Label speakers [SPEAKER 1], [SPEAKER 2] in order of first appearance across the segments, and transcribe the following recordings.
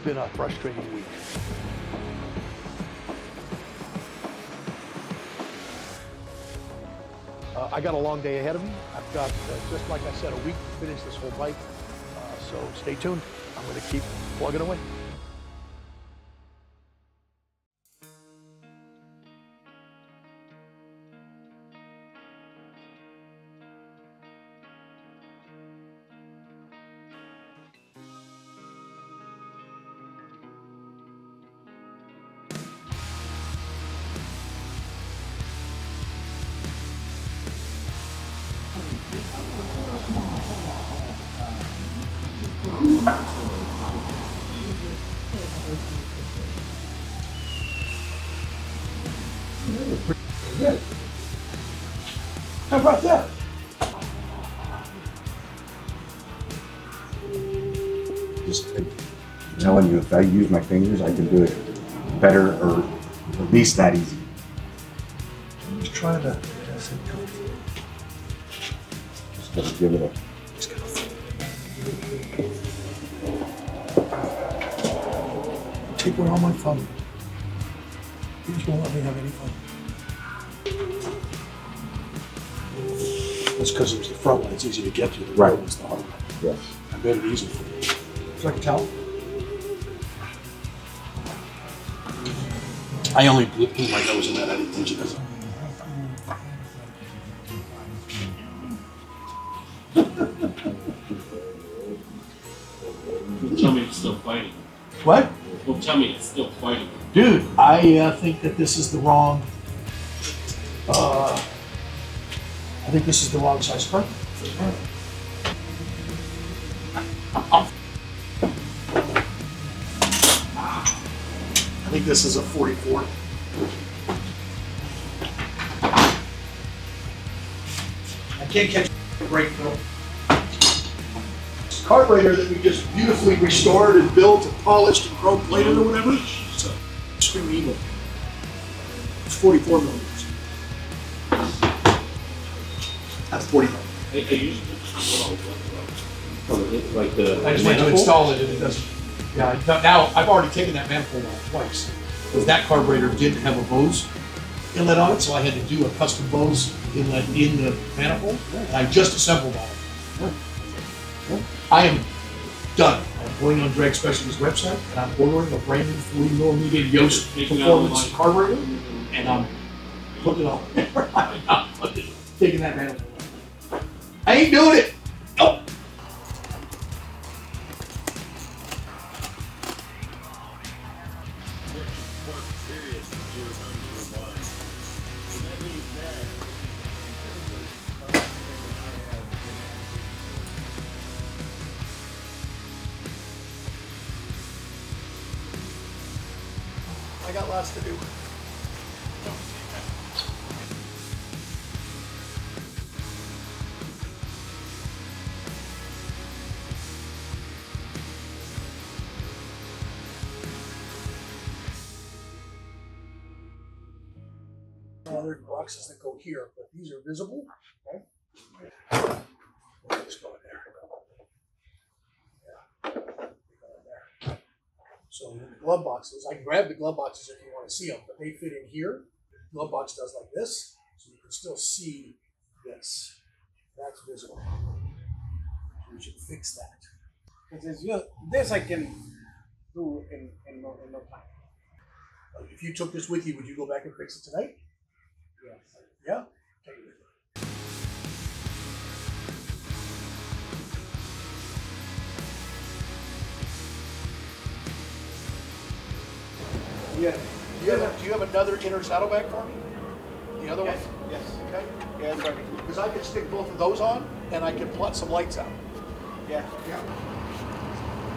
[SPEAKER 1] been a frustrating week. I got a long day ahead of me. I've got, just like I said, a week to finish this whole bike. So stay tuned. I'm going to keep plugging away. How about that?
[SPEAKER 2] Just I'm telling you, if I use my fingers, I can do it better or at least that easy.
[SPEAKER 1] I'm just trying to.
[SPEAKER 2] Just gotta give it a.
[SPEAKER 1] Take away all my fun. You just won't let me have any fun. That's because it was the front one. It's easy to get to. The
[SPEAKER 2] Right.
[SPEAKER 1] rear one's the hard one.
[SPEAKER 2] Yes.
[SPEAKER 1] I made it easy for you. So I can tell. I only blew my nose in that. I didn't think she does.
[SPEAKER 3] Tell me it's still fighting.
[SPEAKER 1] What?
[SPEAKER 3] Well, tell me it's still fighting.
[SPEAKER 1] Dude, I think that this is the wrong. I think this is the wrong size front. I think this is a 44. I can't catch a break, Phil. This carburetor that we just beautifully restored and built and polished and chrome plated or whatever. It's extremely evil. It's 44 millimeters. That's 40 millimeters.
[SPEAKER 3] I usually like the
[SPEAKER 1] I just went to install it and it doesn't. Yeah, now I've already taken that manifold off twice because that carburetor didn't have a Bose inlet on it, so I had to do a custom Bose inlet in the manifold, and I just assembled all of it. I am done. I'm going on Drag Specialist website and I'm ordering a brand new 40 millimeter Yoast performance carburetor, and I'm putting it on. I'm taking that manifold. I ain't doing it. Nope. I got lots to do. Other boxes that go here, but these are visible. Okay. Let's go in there. Yeah. Go in there. So the glove boxes, I can grab the glove boxes if you want to see them, but they fit in here. The glove box does like this, so you can still see this. That's visible. We should fix that.
[SPEAKER 4] Because this I can do in no time.
[SPEAKER 1] If you took this with you, would you go back and fix it tonight?
[SPEAKER 4] Yes.
[SPEAKER 1] Yeah? Take it with you.
[SPEAKER 4] Yes.
[SPEAKER 1] Do you have another inner saddlebag for me? The other
[SPEAKER 4] Yes.
[SPEAKER 1] one?
[SPEAKER 4] Yes.
[SPEAKER 1] Okay.
[SPEAKER 4] Yes, right.
[SPEAKER 1] Because I can stick both of those on and I can plot some lights out.
[SPEAKER 4] Yeah.
[SPEAKER 1] Yeah.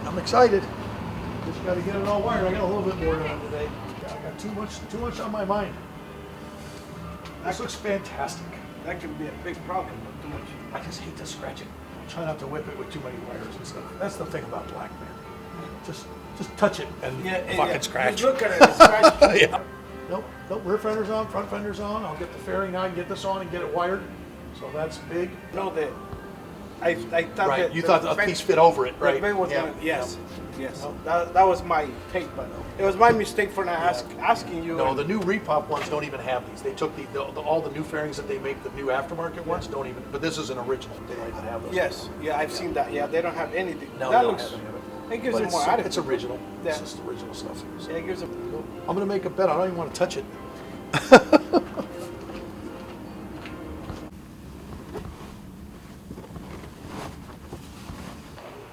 [SPEAKER 1] I'm excited. Just got to get it all wired. I got a little bit more done today. I got too much on my mind. This looks fantastic.
[SPEAKER 4] That can be a big problem with too much.
[SPEAKER 1] I just hate to scratch it. Try not to whip it with too many wires and stuff. That's the thing about black, man. Just touch it and fucking scratch.
[SPEAKER 4] Just look at it, it's scratch.
[SPEAKER 1] Yeah. Nope, rear fender's on, front fender's on. I'll get the fairing now and get this on and get it wired. So that's big.
[SPEAKER 4] No, I thought
[SPEAKER 1] Right,
[SPEAKER 4] that
[SPEAKER 1] you
[SPEAKER 4] the
[SPEAKER 1] thought a
[SPEAKER 4] vent-
[SPEAKER 1] piece fit over it,
[SPEAKER 4] the
[SPEAKER 1] right?
[SPEAKER 4] vent was
[SPEAKER 1] Yeah,
[SPEAKER 4] gonna, yes, yes. That was my take, but it was my mistake for not asking you.
[SPEAKER 1] No, the new repop ones don't even have these. They took all the new fairings that they make, the new aftermarket ones don't even, but this is an original. They don't even have those.
[SPEAKER 4] Yes, yeah, I've seen that. Yeah, they don't have anything.
[SPEAKER 1] No,
[SPEAKER 4] that
[SPEAKER 1] they don't
[SPEAKER 4] looks.
[SPEAKER 1] have any of it.
[SPEAKER 4] It gives
[SPEAKER 1] But
[SPEAKER 4] them more attitude.
[SPEAKER 1] it's original.
[SPEAKER 4] Yeah.
[SPEAKER 1] It's just original stuff. So,
[SPEAKER 4] Yeah, it gives them.
[SPEAKER 1] I'm gonna make a bet. I don't even want to touch it.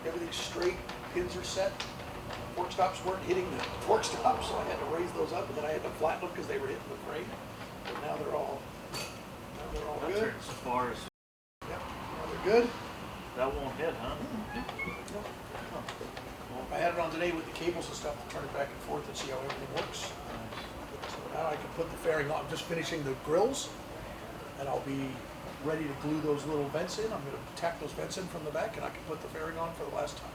[SPEAKER 1] Everything's straight. Pins are set. Fork stops weren't hitting the fork stops, so I had to raise those up, and then I had to flatten them because they were hitting the frame. But now they're all good.
[SPEAKER 3] As far as
[SPEAKER 1] Yeah, now they're good.
[SPEAKER 3] that won't hit, huh?
[SPEAKER 1] I had it on today with the cables and stuff to turn it back and forth and see how everything works. So now I can put the fairing on. I'm just finishing the grills, and I'll be ready to glue those little vents in. I'm going to tack those vents in from the back, and I can put the fairing on for the last time.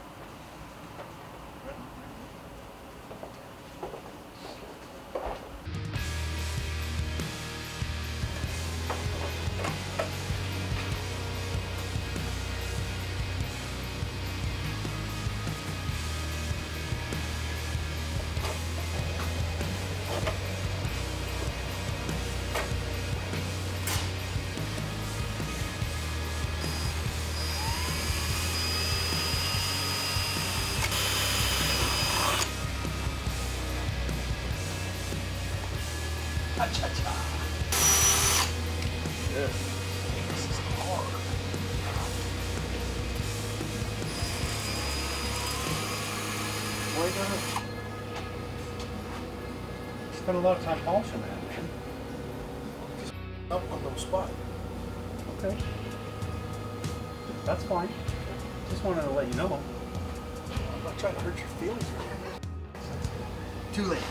[SPEAKER 1] Cha-cha-cha. This is hard.
[SPEAKER 4] Why not? Spend a lot of time polishing that, man.
[SPEAKER 1] Up on those spots.
[SPEAKER 4] Okay. That's fine. Just wanted to let you know.
[SPEAKER 1] I'm not trying to hurt your feelings. Too late.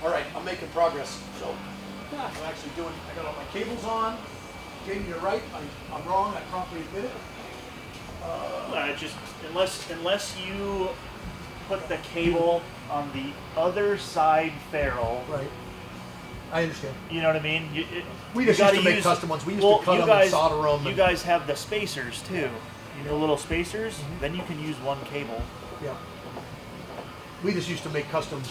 [SPEAKER 1] All right, I'm making progress. So I'm actually doing, I got all my cables on. Jamie, you're right. I'm wrong. I promptly admit it.
[SPEAKER 5] Just unless you put the cable on the other side ferrule.
[SPEAKER 1] Right. I understand.
[SPEAKER 5] You know what I mean?
[SPEAKER 1] We
[SPEAKER 5] you
[SPEAKER 1] just used
[SPEAKER 5] gotta
[SPEAKER 1] to make
[SPEAKER 5] use-
[SPEAKER 1] custom ones. We used
[SPEAKER 5] well,
[SPEAKER 1] to cut
[SPEAKER 5] you
[SPEAKER 1] them
[SPEAKER 5] guys,
[SPEAKER 1] and solder them.
[SPEAKER 5] You
[SPEAKER 1] And,
[SPEAKER 5] guys have the spacers too. You know, little spacers. Then you can use one cable.
[SPEAKER 1] yeah. We just used to make custom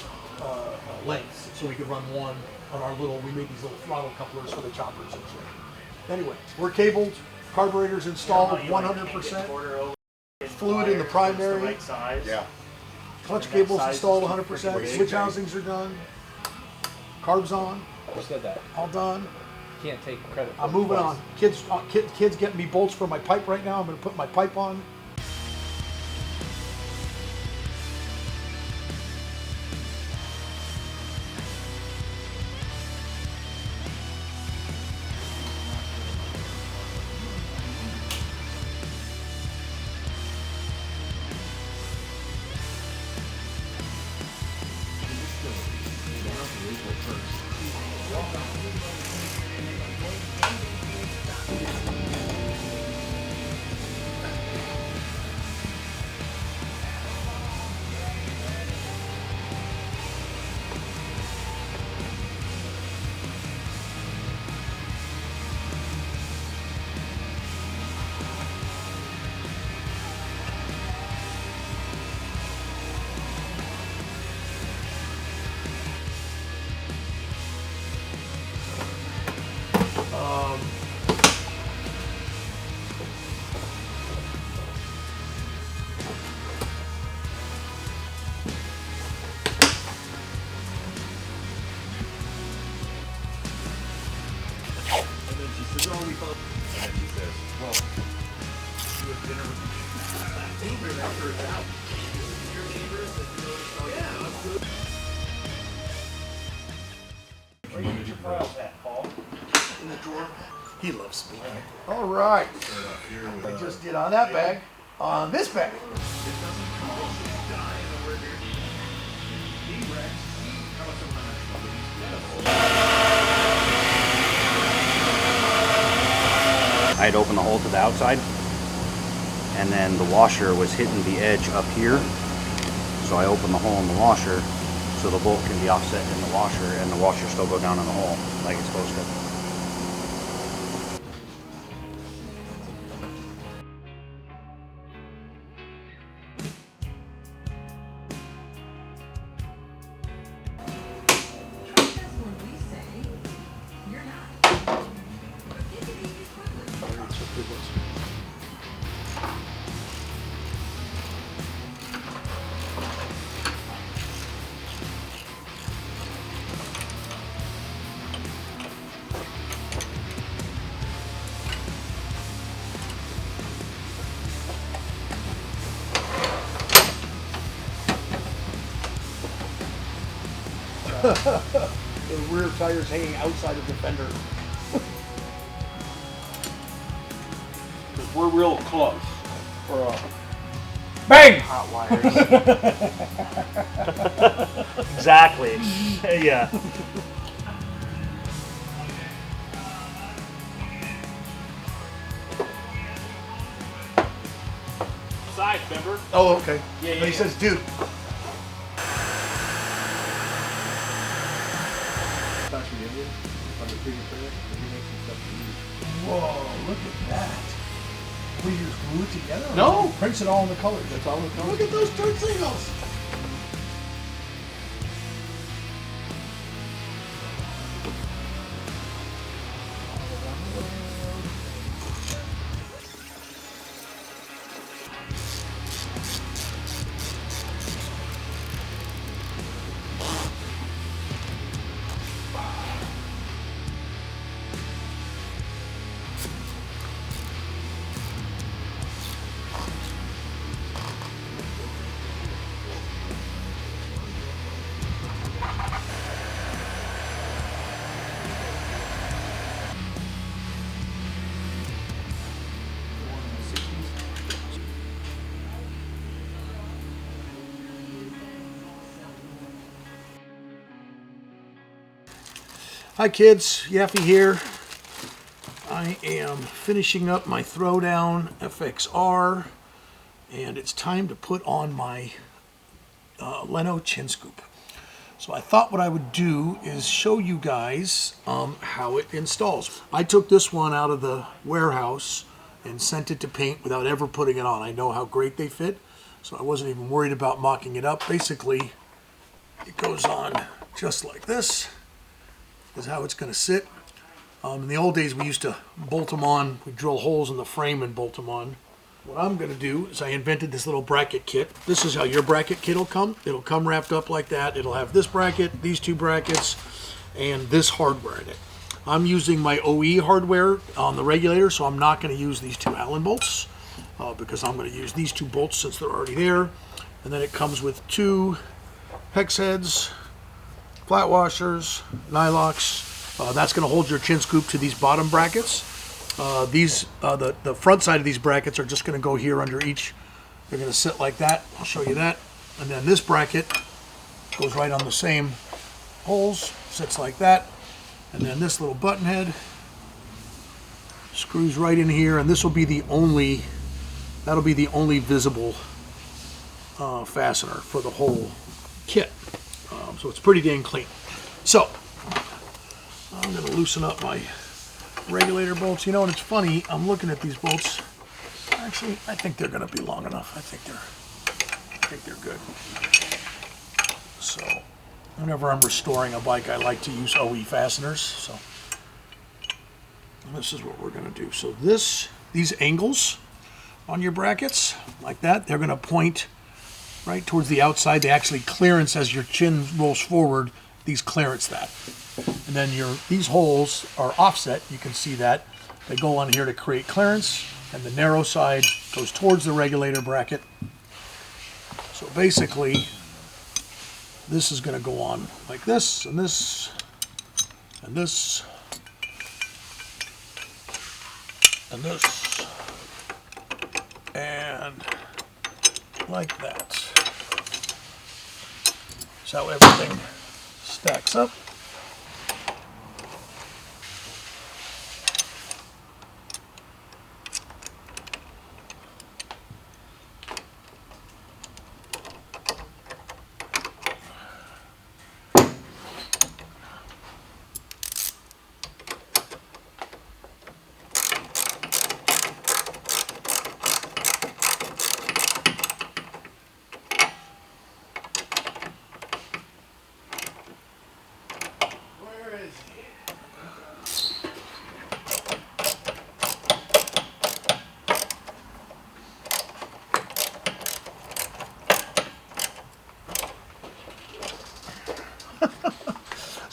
[SPEAKER 1] lengths so we could run one on our little, we made these little throttle couplers for the choppers and shit. Anyway, we're cabled, carburetors installed,
[SPEAKER 5] You know how you, like, can't
[SPEAKER 1] 100%.
[SPEAKER 5] get quarter over
[SPEAKER 1] Fluid in the
[SPEAKER 5] wires,
[SPEAKER 1] primary.
[SPEAKER 5] it's the right size.
[SPEAKER 2] Yeah.
[SPEAKER 1] Clutch
[SPEAKER 5] And that
[SPEAKER 1] cables
[SPEAKER 5] size
[SPEAKER 1] installed
[SPEAKER 5] is
[SPEAKER 1] 100%.
[SPEAKER 5] pretty
[SPEAKER 1] Switch
[SPEAKER 2] big.
[SPEAKER 1] housings are done. Carbs on,
[SPEAKER 6] You said that.
[SPEAKER 1] all done.
[SPEAKER 6] Can't take credit.
[SPEAKER 1] I'm moving on. Kids getting me bolts for my pipe right now. I'm going to put my pipe on.
[SPEAKER 5] Where you get your files at, Paul?
[SPEAKER 1] In the drawer. He loves me. All right. I just did on that bag. On this bag.
[SPEAKER 2] I'd open the hole to the outside, and then the washer was hitting the edge up here. So I opened the hole in the washer so the bolt can be offset in the washer, and the washer still go down in the hole like it's supposed to.
[SPEAKER 1] The rear tire's hanging outside of the fender.
[SPEAKER 4] We're real close.
[SPEAKER 1] Bang!
[SPEAKER 5] Hot wires. Exactly. Yeah.
[SPEAKER 3] Side, remember?
[SPEAKER 1] Oh, okay.
[SPEAKER 3] Yeah,
[SPEAKER 1] But he says, dude. Whoa, look at that. We just glue it together? No. Prints it all in the colors. That's all the colors. Look at those turn signals. Hi kids, Yaffe here. I am finishing up my Throwdown FXR, and it's time to put on my Leno Chin Scoop. So I thought what I would do is show you guys how it installs. I took this one out of the warehouse and sent it to paint without ever putting it on. I know how great they fit, so I wasn't even worried about mocking it up. Basically, it goes on just like this. Is how it's going to sit. In the old days, we used to bolt them on. We drill holes in the frame and bolt them on. What I'm going to do is I invented this little bracket kit. This is how your bracket kit will come. It'll come wrapped up like that. It'll have this bracket, these two brackets, and this hardware in it. I'm using my OE hardware on the regulator, so I'm not going to use these two Allen bolts because I'm going to use these two bolts since they're already there. And then it comes with two hex heads, flat washers, nylocks. That's going to hold your chin scoop to these bottom brackets. The front side of these brackets are just going to go here under each. They're going to sit like that. I'll show you that. And then this bracket goes right on the same holes, sits like that. And then this little button head screws right in here, and this will be the only, that'll be the only visible fastener for the whole kit. So it's pretty dang clean. So I'm going to loosen up my regulator bolts. You know, and it's funny, I'm looking at these bolts. Actually, I think they're going to be long enough. I think they're good. So whenever I'm restoring a bike, I like to use OE fasteners. So this is what we're going to do. So these angles on your brackets like that, they're going to point right towards the outside. They actually clearance as your chin rolls forward. These clearance that. And then these holes are offset. You can see that. They go on here to create clearance, and the narrow side goes towards the regulator bracket. So basically, this is going to go on like this, and this, and this, and this, and like that. That's how everything stacks up.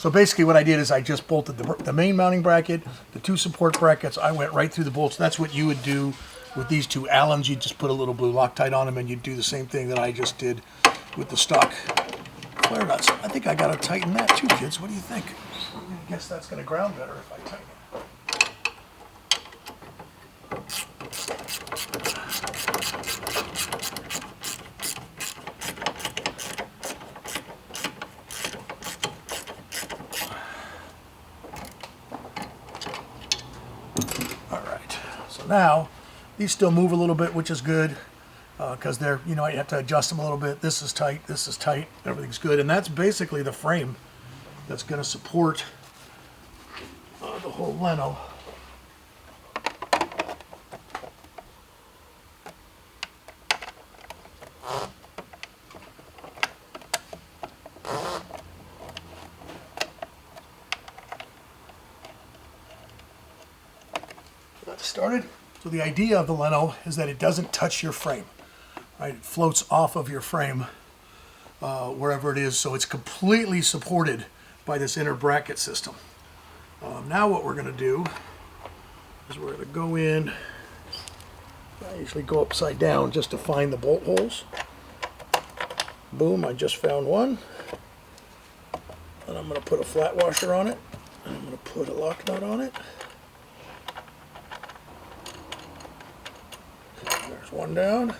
[SPEAKER 1] So basically what I did is I just bolted the main mounting bracket, the 2 support brackets. I went right through the bolts. That's what you would do with these 2 Allens. You just put a little blue Loctite on them, and you'd do the same thing that I just did with the stock flare nuts. I think I got to tighten that too, kids. What do you think? I guess that's going to ground better if I tighten it. All right, so now these still move a little bit, which is good because they're, you know, you have to adjust them a little bit. This is tight, everything's good. And that's basically the frame that's going to support the whole Leno. That's started. So the idea of the Leno is that it doesn't touch your frame, right? It floats off of your frame wherever it is, so it's completely supported by this inner bracket system. Now what we're going to do is we're going to go in. I usually go upside down just to find the bolt holes. Boom, I just found one. And I'm going to put a flat washer on it. And I'm going to put a lock nut on it. There's one down.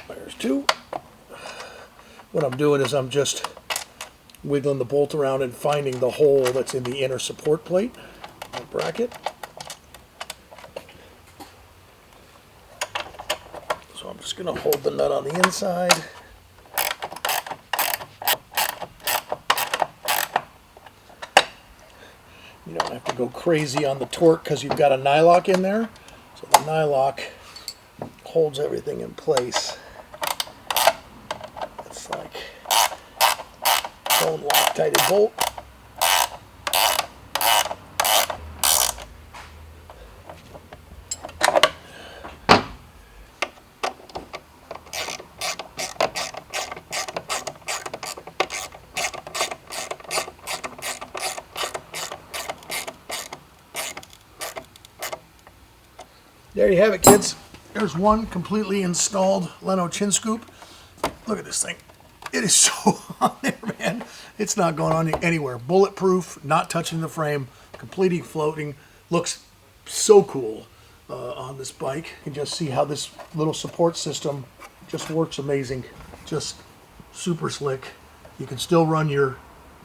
[SPEAKER 1] There's 2. What I'm doing is I'm just wiggling the bolt around and finding the hole that's in the inner support plate, the bracket. So I'm just going to hold the nut on the inside. You don't have to go crazy on the torque because you've got a nylock in there. So the nylock holds everything in place. It's like bone Loctite bolt. There you have it, kids. There's one completely installed Leno Chin Scoop. Look at this thing. It is so on there, man. It's not going on anywhere. Bulletproof, not touching the frame, completely floating. Looks so cool on this bike. You can just see how this little support system just works amazing. Just super slick. You can still run your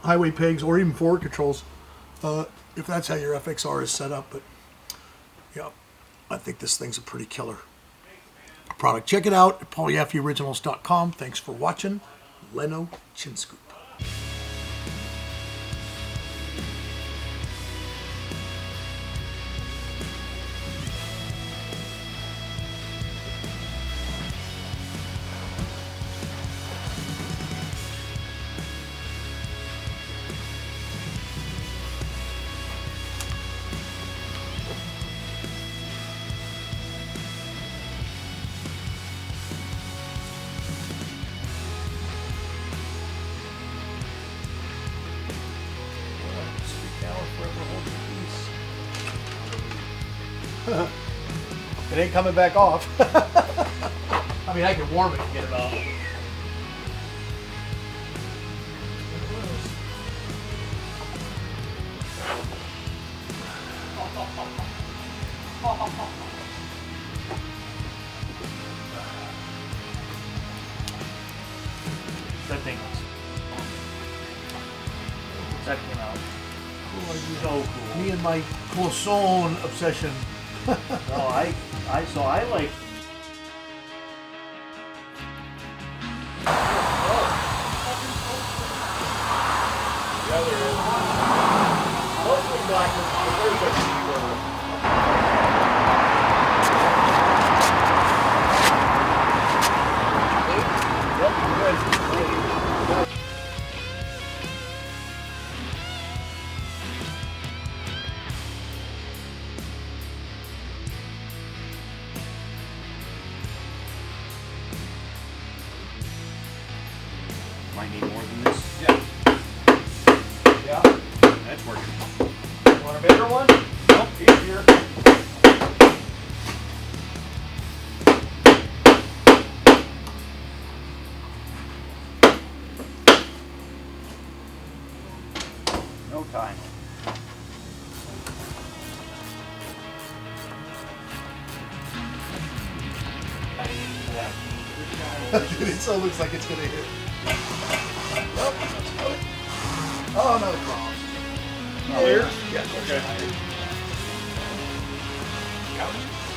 [SPEAKER 1] highway pegs or even forward controls if that's how your FXR is set up. But yeah, I think this thing's a pretty killer product. Check it out at paulyaffioriginals.com. Thanks for watching. Leno Chin Scoop. It ain't coming back off. I mean, I can warm it and get it off.
[SPEAKER 5] That thing that came out so cool.
[SPEAKER 1] Me and my Closon obsession.
[SPEAKER 5] No, I like.
[SPEAKER 2] Might need more than this.
[SPEAKER 4] bigger one?
[SPEAKER 2] Nope, easier. No time.
[SPEAKER 1] It so looks like it's gonna hit. Nope, that's good. Oh, no, it's wrong.
[SPEAKER 4] Clear?
[SPEAKER 1] Yeah,
[SPEAKER 5] Okay.
[SPEAKER 1] Got it.